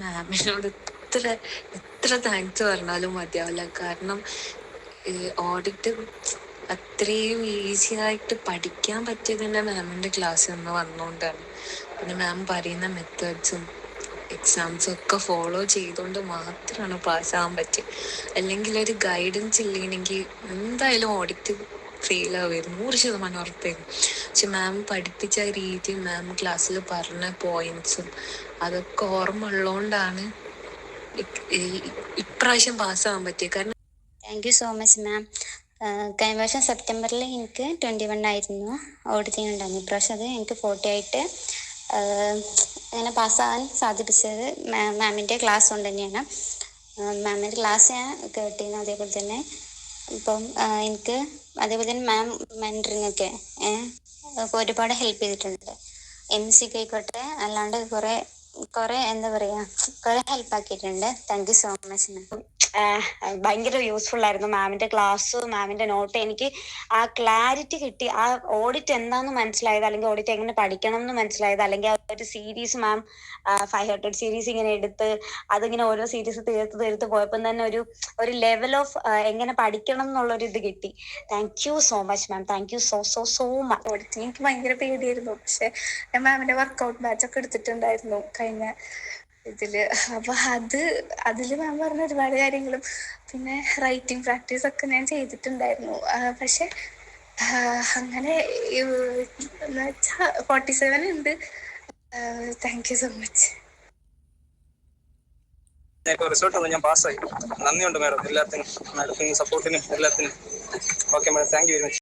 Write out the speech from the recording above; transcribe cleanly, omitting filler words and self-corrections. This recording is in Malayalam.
മാമിനോട് എത്ര എത്ര താങ്ക്സ് പറഞ്ഞാലും മതിയാവില്ല. കാരണം ഓഡിറ്റ് അത്രയും ഈസി ആയിട്ട് പഠിക്കാൻ പറ്റിയത് തന്നെ മാമിൻ്റെ ക്ലാസ്സിൽ നിന്ന് വന്നുകൊണ്ടാണ്. പിന്നെ മാം പറയുന്ന മെത്തേഡ്സും എക്സാംസും ഒക്കെ ഫോളോ ചെയ്തുകൊണ്ട് മാത്രമാണ് പാസ്സാകാൻ പറ്റിയത്. അല്ലെങ്കിൽ ഒരു ഗൈഡൻസ് ഇല്ലെങ്കിൽ എന്തായാലും ഓഡിറ്റ് ഫെയിൽ ആവുമായിരുന്നു, 100% ഉറപ്പായിരുന്നു. പക്ഷെ മാം പഠിപ്പിച്ച രീതിയും മാം ക്ലാസ്സിൽ പറഞ്ഞ പോയിന്റ്സും അതൊക്കെ ഓർമ്മ ഉള്ളതുകൊണ്ടാണ് ഇപ്രാവശ്യം പാസ്സാകാൻ പറ്റിയത്. കാരണം thank you so much ma'am. കഴിഞ്ഞ വർഷം സെപ്റ്റംബറിൽ എനിക്ക് 21 ആയിരുന്നു ഓഡിറ്റിംഗ് ഉണ്ടായിരുന്നു. ഇപ്രാവശ്യം അത് എനിക്ക് 40 ആയിട്ട് അങ്ങനെ പാസ്സാകാൻ സാധിപ്പിച്ചത് മാമിൻ്റെ ക്ലാസ് കൊണ്ട് തന്നെയാണ്. മാമിൻ്റെ ക്ലാസ് ഞാൻ കേട്ടിരുന്നു. അതേപോലെ തന്നെ ഇപ്പം എനിക്ക് അതേപോലെ തന്നെ മാം മെൻറ്ററിങ് ഒക്കെ ഒരുപാട് ഹെൽപ്പ് ചെയ്തിട്ടുണ്ട്. MC ആയിക്കോട്ടെ, അല്ലാണ്ട് കുറേ എന്താ പറയുക, കുറേ ഹെൽപ്പ് ആക്കിയിട്ടുണ്ട്. Thank you so much ma'am. ഭയങ്കര യൂസ്ഫുൾ ആയിരുന്നു മാമിന്റെ ക്ലാസ്, മാമിന്റെ നോട്ട്. എനിക്ക് ആ ക്ലാരിറ്റി കിട്ടി. ആ ഓഡിറ്റ് എന്താണെന്ന് മനസ്സിലായത്, അല്ലെങ്കിൽ ഓഡിറ്റ് എങ്ങനെ പഠിക്കണം എന്ന് മനസ്സിലായത്, അല്ലെങ്കിൽ ആ ഒരു സീരീസ് മാം 500 സീരീസ് ഇങ്ങനെ എടുത്ത് അതിങ്ങനെ ഓരോ സീരീസ് തീർത്ത് പോയപ്പം തന്നെ ഒരു ലെവൽ ഓഫ് എങ്ങനെ പഠിക്കണം എന്നുള്ളൊരു ഇത് കിട്ടി. Thank you so much ma'am. Thank you so so so much. Auditing എനിക്ക് ഭയങ്കര പേടിയായിരുന്നു. പക്ഷെ ഞാൻ മാമിന്റെ വർക്കൗട്ട് ബാച്ച് ഒക്കെ എടുത്തിട്ടുണ്ടായിരുന്നു കഴിഞ്ഞ ഇതില്. അപ്പൊ അതില് മാം പറഞ്ഞ ഒരുപാട് കാര്യങ്ങളും പിന്നെ റൈറ്റിംഗ് പ്രാക്ടീസ് ഒക്കെ ഞാൻ ചെയ്തിട്ടുണ്ടായിരുന്നു. പക്ഷെ അങ്ങനെ എന്ന് വെച്ചാൽ 47 ഉണ്ട്. Thank you so much. ഇപ്പോൾ റിസൾട്ട് വന്ന് ഞാൻ പാസ്സായി. നന്ദിയുണ്ട് മാഡം എല്ലാത്തിനും, മാഡത്തിന് സപ്പോർട്ടിനും എല്ലാത്തിനും. Okay madam, thank you very much.